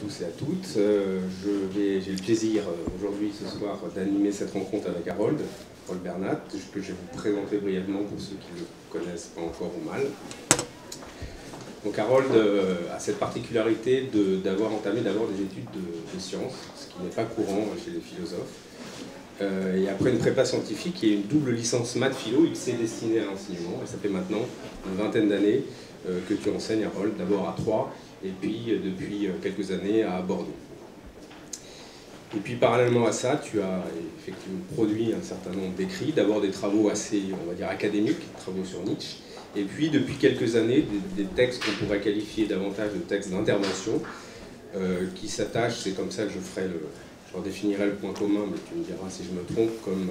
tous et à toutes. J'ai le plaisir aujourd'hui, ce soir, d'animer cette rencontre avec Harold Bernat, que je vais vous présenter brièvement pour ceux qui ne le connaissent pas encore ou mal. Donc Harold a cette particularité d'avoir entamé d'abord des études de sciences, ce qui n'est pas courant chez les philosophes. Et après une prépa scientifique et une double licence maths philo, il s'est destiné à l'enseignement. Et ça fait maintenant une vingtaine d'années que tu enseignes, Harold, d'abord à Troyes, et puis depuis quelques années à Bordeaux. Et puis parallèlement à ça, tu as effectivement produit un certain nombre d'écrits, d'abord des travaux assez, on va dire, académiques, travaux sur Nietzsche, et puis depuis quelques années, des textes qu'on pourrait qualifier davantage de textes d'intervention, qui s'attachent, c'est comme ça que je redéfinirai le point commun, mais tu me diras si je me trompe, comme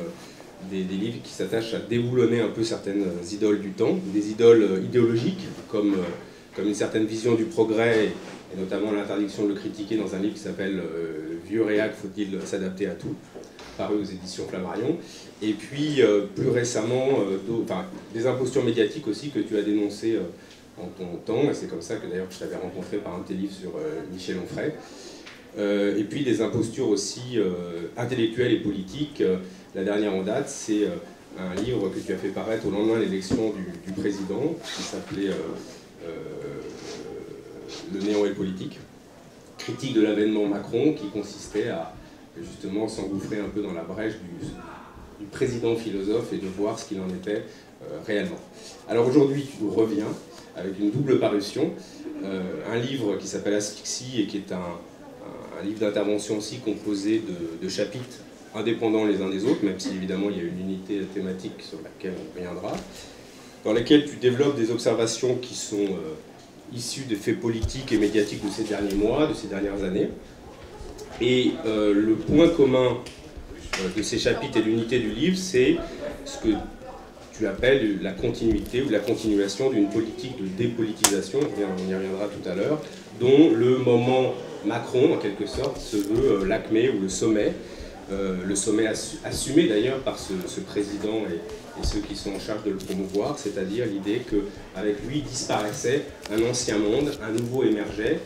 des livres qui s'attachent à déboulonner un peu certaines idoles du temps, des idoles idéologiques, comme une certaine vision du progrès, et notamment l'interdiction de le critiquer dans un livre qui s'appelle « Vieux réac, faut-il s'adapter à tout ?», paru aux éditions Flammarion. Et puis, plus récemment, des impostures médiatiques aussi que tu as dénoncées en ton temps, et c'est comme ça que d'ailleurs je t'avais rencontré par un de tes livres sur Michel Onfray. Et puis des impostures aussi intellectuelles et politiques. La dernière en date, c'est un livre que tu as fait paraître au lendemain de l'élection du président, qui s'appelait Le néant et le politique, critique de l'avènement Macron, qui consistait à justement s'engouffrer un peu dans la brèche du président philosophe et de voir ce qu'il en était réellement. Alors aujourd'hui, tu nous reviens avec une double parution, un livre qui s'appelle Asphyxie et qui est un livre d'intervention aussi composé de chapitres indépendants les uns des autres, même si évidemment il y a une unité thématique sur laquelle on reviendra, dans lesquels tu développes des observations qui sont issues des faits politiques et médiatiques de ces derniers mois, de ces dernières années. Et le point commun de ces chapitres et l'unité du livre, c'est ce que tu appelles la continuité ou la continuation d'une politique de dépolitisation, on y reviendra tout à l'heure, dont le moment Macron, en quelque sorte, se veut l'acmé ou le sommet assumé d'ailleurs par ce président et ceux qui sont en charge de le promouvoir, c'est-à-dire l'idée qu'avec lui disparaissait un ancien monde, un nouveau émergeait,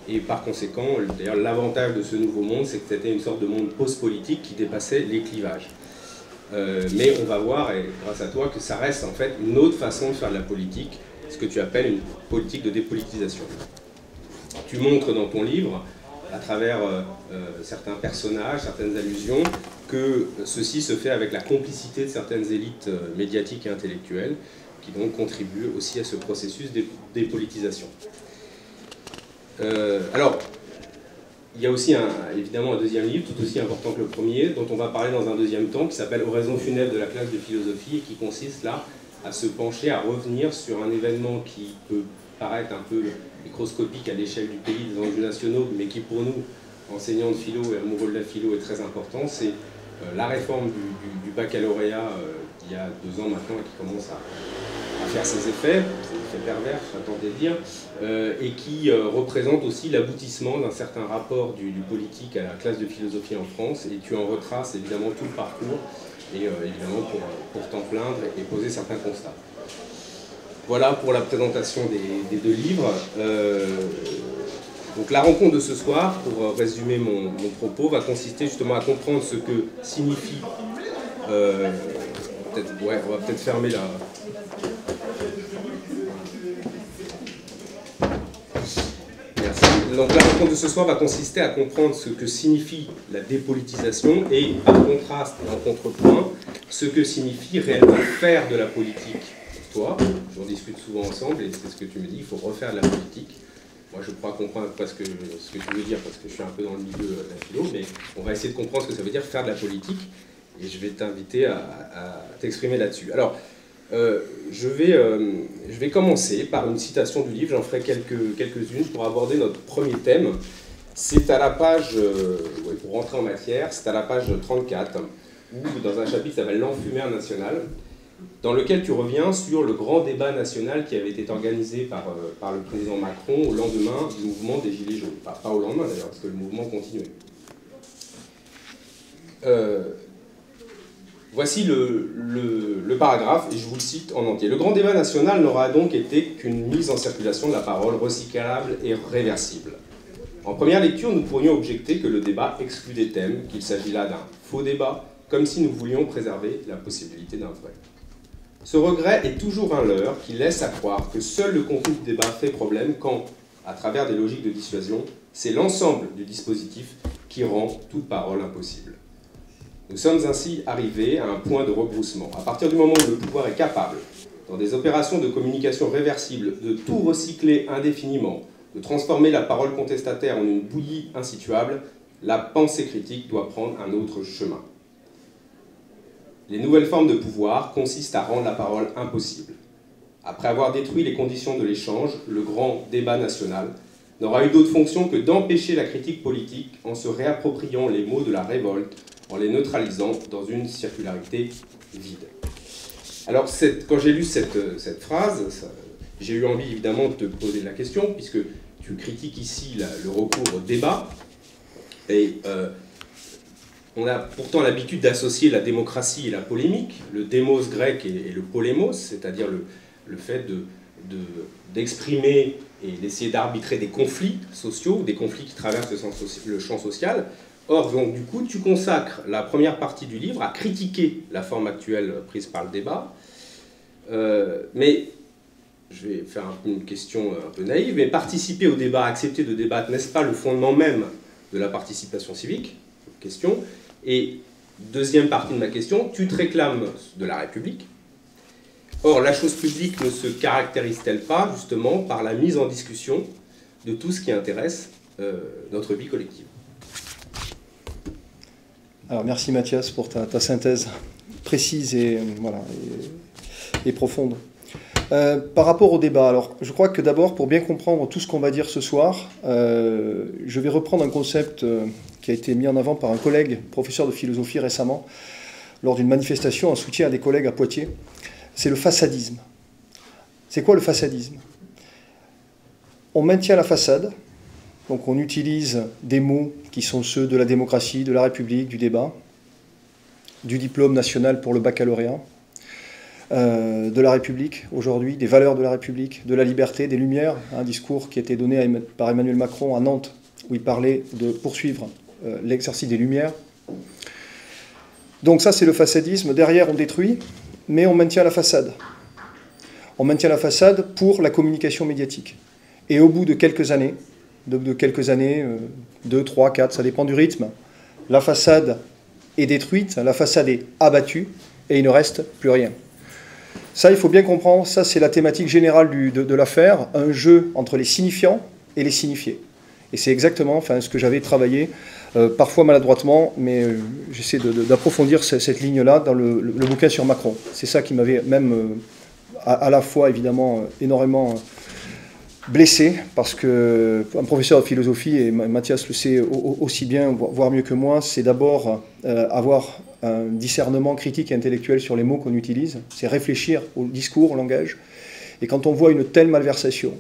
et par conséquent, d'ailleurs l'avantage de ce nouveau monde, c'est que c'était une sorte de monde post-politique qui dépassait les clivages. Mais on va voir, et grâce à toi, que ça reste en fait une autre façon de faire de la politique, ce que tu appelles une politique de dépolitisation. Tu montres dans ton livre, à travers certains personnages, certaines allusions, que ceci se fait avec la complicité de certaines élites médiatiques et intellectuelles, qui donc contribuent aussi à ce processus de dépolitisation. Alors, il y a aussi évidemment un deuxième livre, tout aussi important que le premier, dont on va parler dans un deuxième temps, qui s'appelle Oraison funèbre de la classe de philosophie, et qui consiste là à se pencher, à revenir sur un événement qui peut paraître un peu microscopique à l'échelle du pays, des enjeux nationaux, mais qui pour nous, enseignants de philo et amoureux de la philo, est très important. C'est la réforme du baccalauréat il y a 2 ans maintenant, et qui commence à faire ses effets pervers, j'attendais dire, et qui représente aussi l'aboutissement d'un certain rapport du politique à la classe de philosophie en France, et tu en retraces évidemment tout le parcours, et évidemment pour t'en plaindre et poser certains constats. Voilà pour la présentation des 2 livres. Donc la rencontre de ce soir, pour résumer mon propos, va consister justement à comprendre ce que signifie... on va peut-être fermer la... Merci. Donc la rencontre de ce soir va consister à comprendre ce que signifie la dépolitisation et, par contraste et en contrepoint, ce que signifie réellement faire de la politique. Toi, j'en discute souvent ensemble et c'est ce que tu me dis, il faut refaire de la politique. Moi je crois comprendre ce que tu veux dire parce que je suis un peu dans le milieu de la philo, mais on va essayer de comprendre ce que ça veut dire faire de la politique et je vais t'inviter à t'exprimer là-dessus. Alors, je vais commencer par une citation du livre, j'en ferai quelques-unes pour aborder notre premier thème. C'est à la page, pour rentrer en matière, c'est à la page 34, où dans un chapitre qui s'appelle L'enfumère nationale, dans lequel tu reviens sur le grand débat national qui avait été organisé par le président Macron au lendemain du mouvement des Gilets jaunes. Enfin, pas au lendemain d'ailleurs, parce que le mouvement continuait. Voici le paragraphe, et je vous le cite en entier. Le grand débat national n'aura donc été qu'une mise en circulation de la parole recyclable et réversible. En première lecture, nous pourrions objecter que le débat exclut des thèmes, qu'il s'agit là d'un faux débat, comme si nous voulions préserver la possibilité d'un vrai. Ce regret est toujours un leurre qui laisse à croire que seul le contenu du débat fait problème quand, à travers des logiques de dissuasion, c'est l'ensemble du dispositif qui rend toute parole impossible. Nous sommes ainsi arrivés à un point de rebroussement. À partir du moment où le pouvoir est capable, dans des opérations de communication réversibles, de tout recycler indéfiniment, de transformer la parole contestataire en une bouillie insituable, la pensée critique doit prendre un autre chemin. Les nouvelles formes de pouvoir consistent à rendre la parole impossible. Après avoir détruit les conditions de l'échange, le grand débat national n'aura eu d'autre fonction que d'empêcher la critique politique en se réappropriant les mots de la révolte, en les neutralisant dans une circularité vide. Alors, quand j'ai lu cette phrase, j'ai eu envie évidemment de te poser la question, puisque tu critiques ici le recours au débat, et on a pourtant l'habitude d'associer la démocratie et la polémique, le démos grec et le polémos, c'est-à-dire le fait d'exprimer et d'essayer d'arbitrer des conflits sociaux, des conflits qui traversent le champ social. Or, donc, du coup, tu consacres la première partie du livre à critiquer la forme actuelle prise par le débat. Mais, je vais faire une question un peu naïve, mais participer au débat, accepter de débattre, n'est-ce pas le fondement même de la participation civique? Question. Et deuxième partie de ma question, tu te réclames de la République. Or, la chose publique ne se caractérise-t-elle pas, justement, par la mise en discussion de tout ce qui intéresse notre vie collective? Alors, merci Mathias pour ta synthèse précise et, voilà, et profonde. Par rapport au débat, alors, je crois que d'abord, pour bien comprendre tout ce qu'on va dire ce soir, je vais reprendre un concept qui a été mis en avant par un collègue, professeur de philosophie récemment, lors d'une manifestation en soutien à des collègues à Poitiers. C'est le façadisme. C'est quoi le façadisme? On maintient la façade, donc on utilise des mots qui sont ceux de la démocratie, de la République, du débat, du diplôme national pour le baccalauréat, de la République aujourd'hui, des valeurs de la République, de la liberté, des Lumières, un discours qui a été donné par Emmanuel Macron à Nantes, où il parlait de poursuivre l'exercice des Lumières. Donc ça, c'est le façadisme. Derrière, on détruit, mais on maintient la façade. On maintient la façade pour la communication médiatique. Et au bout de quelques années, 2, 3, 4, ça dépend du rythme, la façade est détruite, la façade est abattue, et il ne reste plus rien. Ça, il faut bien comprendre, ça c'est la thématique générale de l'affaire, un jeu entre les signifiants et les signifiés. Et c'est exactement ce que j'avais travaillé, parfois maladroitement, mais j'essaie d'approfondir cette ligne-là dans le bouquin sur Macron. C'est ça qui m'avait même à la fois évidemment énormément blessé, parce qu'un professeur de philosophie, et Mathias le sait aussi bien, voire mieux que moi, c'est d'abord avoir un discernement critique et intellectuel sur les mots qu'on utilise, c'est réfléchir au discours, au langage. Et quand on voit une telle malversation,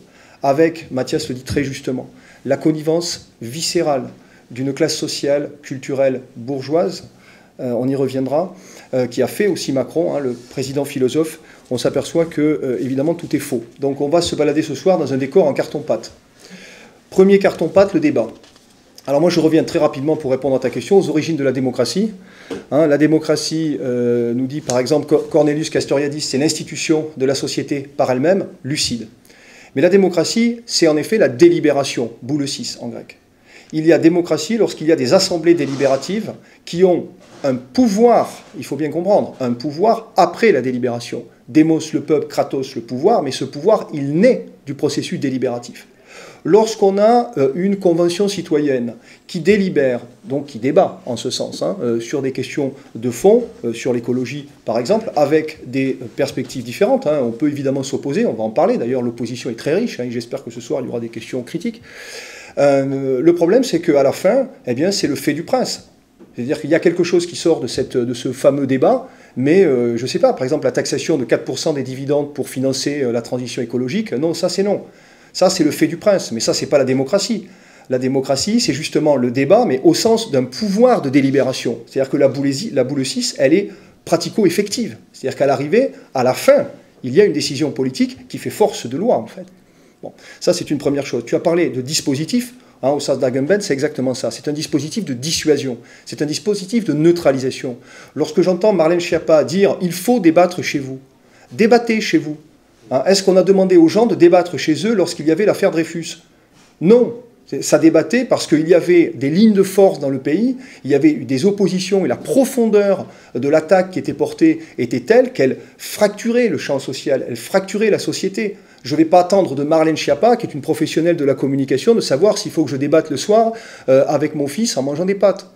avec, Mathias le dit très justement, la connivence viscérale d'une classe sociale, culturelle, bourgeoise, on y reviendra, qui a fait aussi Macron, le président philosophe, on s'aperçoit que, évidemment, tout est faux. Donc on va se balader ce soir dans un décor en carton-pâte. Premier carton-pâte, le débat. Alors moi, je reviens très rapidement pour répondre à ta question, aux origines de la démocratie. La démocratie, nous dit par exemple Cornelius Castoriadis, c'est l'institution de la société par elle-même, lucide. Mais la démocratie, c'est en effet la délibération, boulesis en grec. Il y a démocratie lorsqu'il y a des assemblées délibératives qui ont un pouvoir, il faut bien comprendre, un pouvoir après la délibération. Démos, le peuple, kratos, le pouvoir, mais ce pouvoir, il naît du processus délibératif. Lorsqu'on a une convention citoyenne qui délibère, donc qui débat en ce sens, sur des questions de fond, sur l'écologie par exemple, avec des perspectives différentes, on peut évidemment s'opposer, on va en parler, d'ailleurs l'opposition est très riche, et j'espère que ce soir il y aura des questions critiques. Le problème c'est qu'à la fin, eh bien, c'est le fait du prince. C'est-à-dire qu'il y a quelque chose qui sort de ce fameux débat, mais je ne sais pas, par exemple la taxation de 4% des dividendes pour financer la transition écologique, non, ça c'est non. Ça c'est le fait du prince, mais ça c'est pas la démocratie. La démocratie c'est justement le débat, mais au sens d'un pouvoir de délibération. C'est-à-dire que la boulesis, elle est pratico-effective. C'est-à-dire qu'à l'arrivée, à la fin, il y a une décision politique qui fait force de loi en fait. Bon, ça c'est une première chose. Tu as parlé de dispositif. au Satzdagenbend, c'est exactement ça. C'est un dispositif de dissuasion, c'est un dispositif de neutralisation. Lorsque j'entends Marlène Schiappa dire « il faut débattre chez vous », débattez chez vous. Est-ce qu'on a demandé aux gens de débattre chez eux lorsqu'il y avait l'affaire Dreyfus? Non. Ça débattait parce qu'il y avait des lignes de force dans le pays, il y avait eu des oppositions et la profondeur de l'attaque qui était portée était telle qu'elle fracturait le champ social, elle fracturait la société. Je ne vais pas attendre de Marlène Schiappa, qui est une professionnelle de la communication, de savoir s'il faut que je débatte le soir avec mon fils en mangeant des pâtes.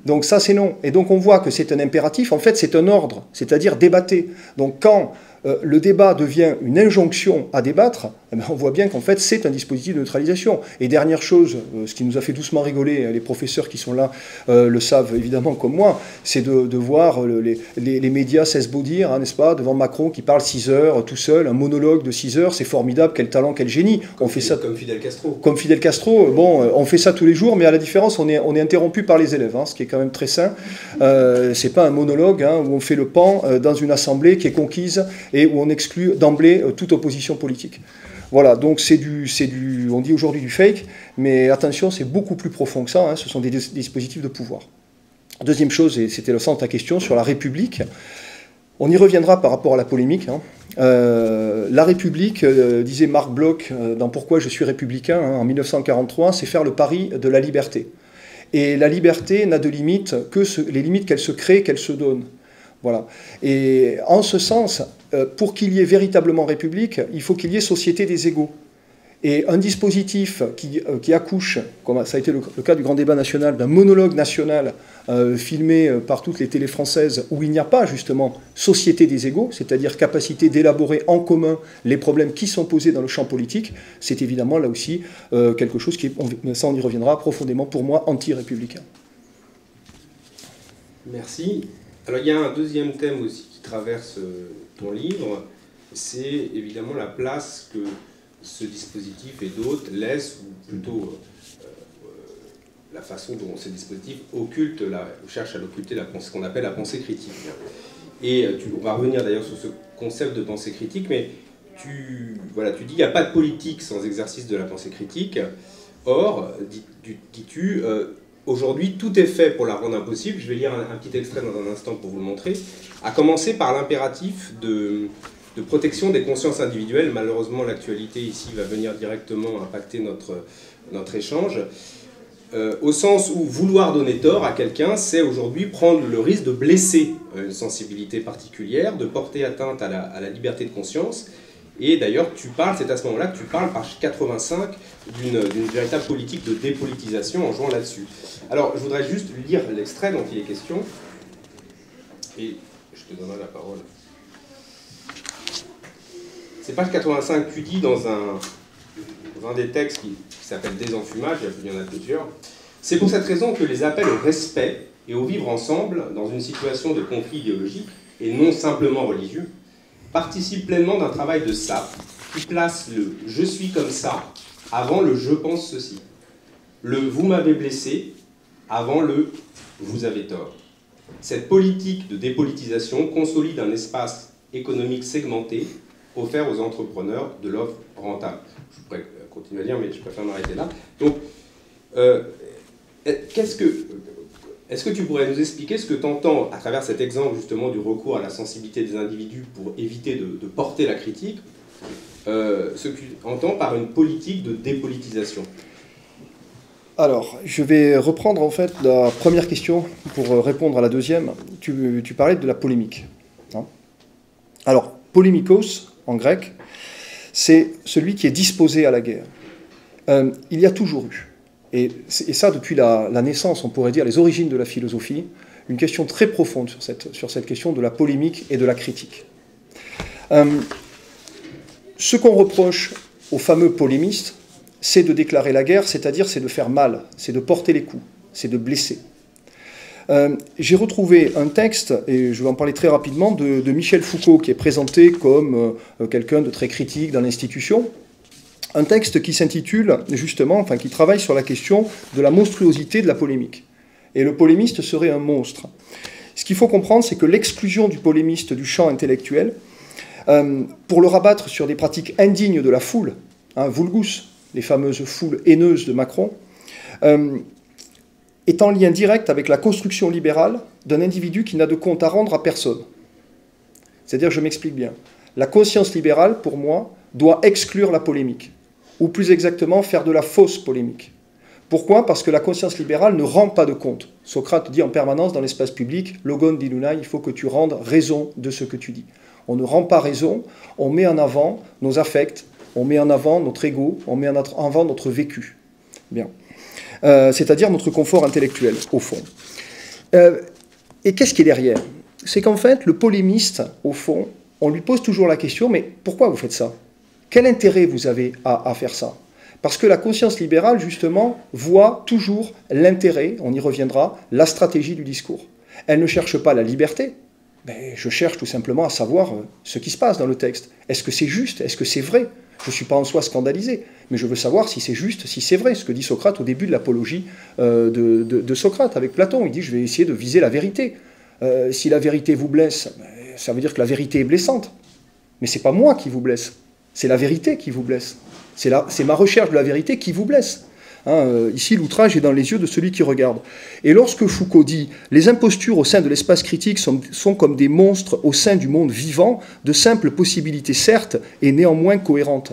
Donc ça, c'est non. Et donc on voit que c'est un impératif, en fait c'est un ordre, c'est-à-dire débattez. Donc quand le débat devient une injonction à débattre, eh bien, on voit bien qu'en fait c'est un dispositif de neutralisation. Et dernière chose, ce qui nous a fait doucement rigoler, les professeurs qui sont là le savent évidemment comme moi, c'est de voir les médias s'esbaudir, n'est-ce pas, devant Macron qui parle 6 heures tout seul, un monologue de 6 heures, c'est formidable, quel talent, quel génie. On fait ça comme Fidel Castro. Comme Fidel Castro, bon, on fait ça tous les jours, mais à la différence, on est interrompu par les élèves, ce qui est quand même très sain. C'est pas un monologue où on fait le pan dans une assemblée qui est conquise et où on exclut d'emblée toute opposition politique. Voilà, donc on dit aujourd'hui du fake, mais attention, c'est beaucoup plus profond que ça, ce sont des dispositifs de pouvoir. Deuxième chose, et c'était le centre de ta question, sur la République, on y reviendra par rapport à la polémique. La République, disait Marc Bloch dans Pourquoi je suis républicain, en 1943, c'est faire le pari de la liberté. Et la liberté n'a de limites que les limites qu'elle se crée, qu'elle se donne. Voilà. Et en ce sens, pour qu'il y ait véritablement République, il faut qu'il y ait société des égaux. Et un dispositif qui accouche, comme ça a été le cas du grand débat national, d'un monologue national filmé par toutes les télés françaises, où il n'y a pas justement société des égaux, c'est-à-dire capacité d'élaborer en commun les problèmes qui sont posés dans le champ politique, c'est évidemment là aussi quelque chose qui, ça on y reviendra, profondément pour moi anti-républicain. Merci. Alors il y a un deuxième thème aussi qui traverse ton livre, c'est évidemment la place que ce dispositif et d'autres laissent, ou plutôt la façon dont ces dispositifs cherchent à occulter ce qu'on appelle la pensée critique. Et on va revenir d'ailleurs sur ce concept de pensée critique, mais tu dis qu'il n'y a pas de politique sans exercice de la pensée critique. Or, dis-tu, aujourd'hui, tout est fait pour la rendre impossible. Je vais lire un petit extrait dans un instant pour vous le montrer. À commencer par l'impératif de protection des consciences individuelles. Malheureusement, l'actualité ici va venir directement impacter notre échange. Au sens où vouloir donner tort à quelqu'un, c'est aujourd'hui prendre le risque de blesser une sensibilité particulière, de porter atteinte à la liberté de conscience. Et d'ailleurs, c'est à ce moment-là que tu parles, page 85, d'une véritable politique de dépolitisation en jouant là-dessus. Alors, je voudrais juste lire l'extrait dont il est question, et je te donnerai la parole. C'est page 85, tu dis dans un des textes qui s'appelle « Désenfumage », il y en a plusieurs, « C'est pour cette raison que les appels au respect et au vivre ensemble dans une situation de conflit idéologique, et non simplement religieux, participent pleinement d'un travail de sape qui place le « je suis comme ça » avant le « je pense ceci », le « vous m'avez blessé » avant le « vous avez tort ». Cette politique de dépolitisation consolide un espace économique segmenté offert aux entrepreneurs de l'offre rentable. Je pourrais continuer à lire, mais je préfère m'arrêter là. Donc, est-ce que tu pourrais nous expliquer ce que tu entends à travers cet exemple justement du recours à la sensibilité des individus pour éviter de porter la critique, ce que tu entends par une politique de dépolitisation? Alors, je vais reprendre en fait la première question pour répondre à la deuxième. Tu parlais de la polémique. Alors, polémikos, en grec, c'est celui qui est disposé à la guerre. Il y a toujours eu, et ça depuis la naissance, on pourrait dire les origines de la philosophie, une question très profonde sur cette question de la polémique et de la critique. Ce qu'on reproche aux fameux polémistes, c'est de déclarer la guerre, c'est-à-dire c'est de faire mal, c'est de porter les coups, c'est de blesser. J'ai retrouvé un texte, et je vais en parler très rapidement, de Michel Foucault, qui est présenté comme quelqu'un de très critique dans l'institution. Un texte qui s'intitule, justement, qui travaille sur la question de la monstruosité de la polémique. Et le polémiste serait un monstre. Ce qu'il faut comprendre, c'est que l'exclusion du polémiste du champ intellectuel, pour le rabattre sur des pratiques indignes de la foule, vulgus, les fameuses foules haineuses de Macron, est en lien direct avec la construction libérale d'un individu qui n'a de compte à rendre à personne. C'est-à-dire, je m'explique bien, la conscience libérale, pour moi, doit exclure la polémique, ou plus exactement, faire de la fausse polémique. Pourquoi? Parce que la conscience libérale ne rend pas de compte. Socrate dit en permanence dans l'espace public, « Logon dilunai, il faut que tu rendes raison de ce que tu dis ». On ne rend pas raison, on met en avant nos affects, on met en avant notre ego, on met en avant notre vécu. Bien. C'est-à-dire notre confort intellectuel, au fond. Et qu'est-ce qui est derrière? C'est qu'en fait, le polémiste, au fond, on lui pose toujours la question, mais pourquoi vous faites ça? Quel intérêt vous avez à faire ça? Parce que la conscience libérale, justement, voit toujours l'intérêt, on y reviendra, la stratégie du discours. Elle ne cherche pas la liberté, mais je cherche tout simplement à savoir ce qui se passe dans le texte. Est-ce que c'est juste? Est-ce que c'est vrai? Je ne suis pas en soi scandalisé, mais je veux savoir si c'est juste, si c'est vrai, ce que dit Socrate au début de l'apologie de Socrate avec Platon. Il dit, je vais essayer de viser la vérité. Si la vérité vous blesse, ça veut dire que la vérité est blessante. Mais ce n'est pas moi qui vous blesse, c'est la vérité qui vous blesse. C'est ma recherche de la vérité qui vous blesse. Ici, l'outrage est dans les yeux de celui qui regarde. Et lorsque Foucault dit « Les impostures au sein de l'espace critique sont comme des monstres au sein du monde vivant, de simples possibilités certes, et néanmoins cohérentes ».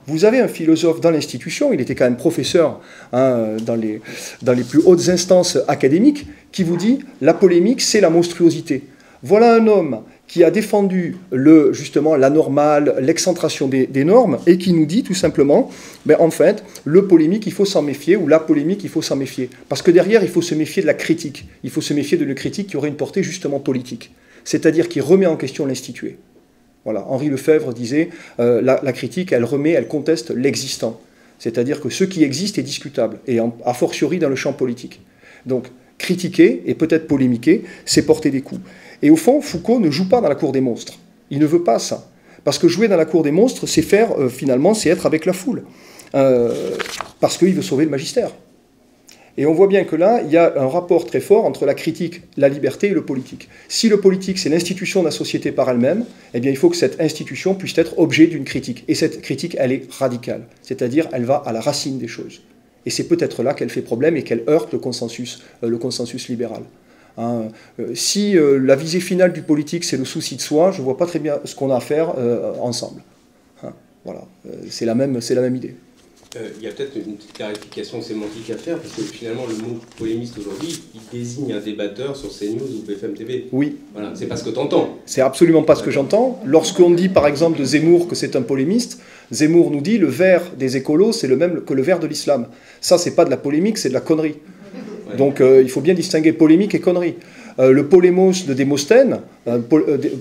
Vous avez un philosophe dans l'institution, il était quand même professeur dans les plus hautes instances académiques, qui vous dit « La polémique, c'est la monstruosité ». Voilà un homme qui a défendu justement la normale, l'excentration des normes, et qui nous dit tout simplement, en fait, le polémique, il faut s'en méfier, ou la polémique, il faut s'en méfier. Parce que derrière, il faut se méfier de la critique. Il faut se méfier d'une critique qui aurait une portée justement politique. C'est-à-dire qui remet en question l'institué. Voilà. Henri Lefebvre disait, la critique, elle conteste l'existant. C'est-à-dire que ce qui existe est discutable, et a fortiori dans le champ politique. Donc, critiquer, et peut-être polémiquer, c'est porter des coups. Et au fond, Foucault ne joue pas dans la cour des monstres. Il ne veut pas ça. Parce que jouer dans la cour des monstres, c'est faire, finalement, c'est être avec la foule. Parce qu'il veut sauver le magistère. Et on voit bien que là, il y a un rapport très fort entre la critique, la liberté et le politique. Si le politique, c'est l'institution de la société par elle-même, eh bien, il faut que cette institution puisse être objet d'une critique. Et cette critique, elle est radicale. C'est-à-dire, elle va à la racine des choses. Et c'est peut-être là qu'elle fait problème et qu'elle heurte le consensus libéral. Si la visée finale du politique, c'est le souci de soi, je ne vois pas très bien ce qu'on a à faire ensemble. Voilà, c'est la même idée. Il y a peut-être une petite clarification sémantique à faire, parce que finalement, le mot polémiste aujourd'hui, il désigne un débatteur sur CNews ou BFM TV. Oui. Voilà, c'est pas ce que tu entends. C'est absolument pas ce que j'entends. Lorsqu'on dit, par exemple, de Zemmour que c'est un polémiste, Zemmour nous dit le vers des écolos, c'est le même que le vers de l'islam. Ça, c'est pas de la polémique, c'est de la connerie. Ouais. Donc, il faut bien distinguer polémique et connerie. Le polémos de Démosthène,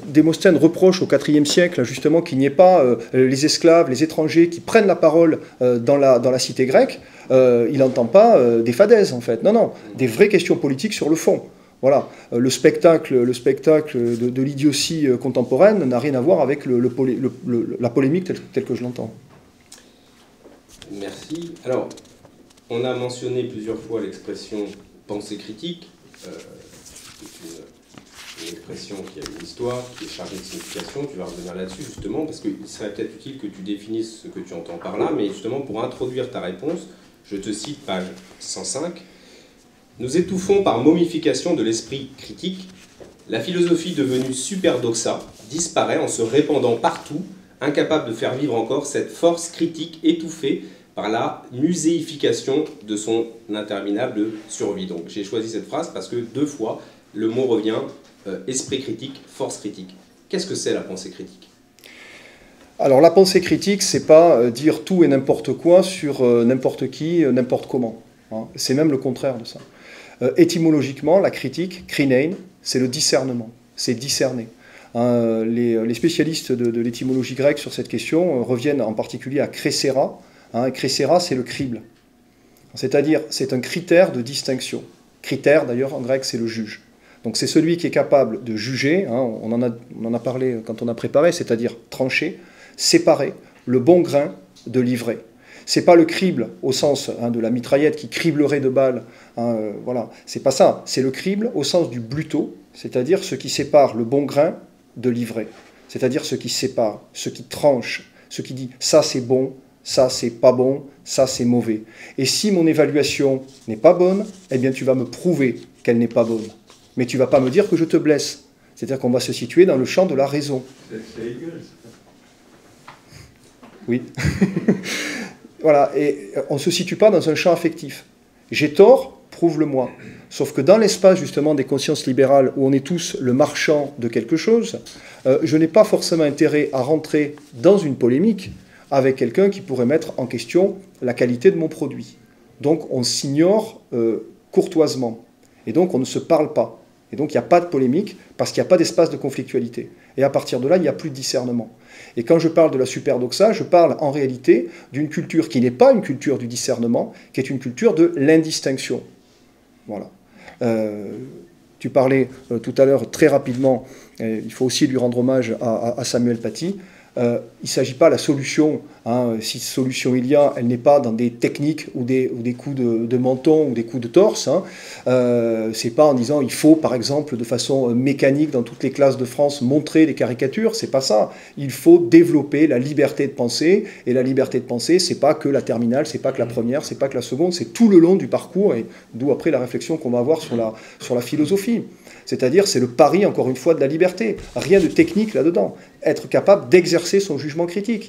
Démosthène reproche au IVe siècle justement qu'il n'y ait pas les esclaves, les étrangers qui prennent la parole dans la cité grecque. Il n'entend pas des fadaises en fait, non, des vraies questions politiques sur le fond. Voilà, le spectacle de l'idiotie contemporaine n'a rien à voir avec la polémique telle que je l'entends. Merci. Alors, on a mentionné plusieurs fois l'expression pensée critique. Une expression qui a une histoire, qui est chargée de signification. Tu vas revenir là-dessus justement, parce qu'il serait peut-être utile que tu définisses ce que tu entends par là, mais justement pour introduire ta réponse, je te cite page 105. « Nous étouffons par momification de l'esprit critique. La philosophie devenue superdoxa disparaît en se répandant partout, incapable de faire vivre encore cette force critique étouffée par la muséification de son interminable survie. » Donc j'ai choisi cette phrase parce que 2 fois, le mot revient, esprit critique, force critique. Qu'est-ce que c'est la pensée critique? Alors la pensée critique, c'est pas dire tout et n'importe quoi sur n'importe qui, n'importe comment. Hein. C'est même le contraire de ça. Étymologiquement, la critique, krinein, c'est le discernement, c'est discerner. Les spécialistes de l'étymologie grecque sur cette question reviennent en particulier à Crécéra. Crécéra, c'est le crible. C'est-à-dire, c'est un critère de distinction. Critère, d'ailleurs, en grec, c'est le juge. Donc c'est celui qui est capable de juger, on en a parlé quand on a préparé, c'est-à-dire trancher, séparer le bon grain de l'ivraie. C'est pas le crible au sens de la mitraillette qui criblerait de balles, voilà, c'est pas ça. C'est le crible au sens du bluto, c'est-à-dire ce qui sépare le bon grain de l'ivraie. C'est-à-dire ce qui sépare, ce qui tranche, ce qui dit ça c'est bon, ça c'est pas bon, ça c'est mauvais. Et si mon évaluation n'est pas bonne, eh bien tu vas me prouver qu'elle n'est pas bonne. Mais tu ne vas pas me dire que je te blesse. C'est-à-dire qu'on va se situer dans le champ de la raison. C'est Hegel, ça. Oui. Voilà, et on ne se situe pas dans un champ affectif. J'ai tort, prouve-le-moi. Sauf que dans l'espace justement des consciences libérales, où on est tous le marchand de quelque chose, je n'ai pas forcément intérêt à rentrer dans une polémique avec quelqu'un qui pourrait mettre en question la qualité de mon produit. Donc on s'ignore courtoisement. Et donc on ne se parle pas. Et donc il n'y a pas de polémique parce qu'il n'y a pas d'espace de conflictualité. Et à partir de là, il n'y a plus de discernement. Et quand je parle de la superdoxa, je parle en réalité d'une culture qui n'est pas une culture du discernement, qui est une culture de l'indistinction. Voilà. Tu parlais tout à l'heure très rapidement, il faut aussi lui rendre hommage à Samuel Paty. Il ne s'agit pas la solution, hein, si solution il y a, elle n'est pas dans des techniques ou des coups de menton ou des coups de torse. Hein. C'est pas en disant il faut par exemple de façon mécanique dans toutes les classes de France montrer des caricatures, c'est pas ça. Il faut développer la liberté de penser, et la liberté de penser c'est pas que la terminale, c'est pas que la première, c'est pas que la seconde, c'est tout le long du parcours, et d'où après la réflexion qu'on va avoir sur la philosophie. C'est-à-dire, c'est le pari, encore une fois, de la liberté. Rien de technique là-dedans. Être capable d'exercer son jugement critique.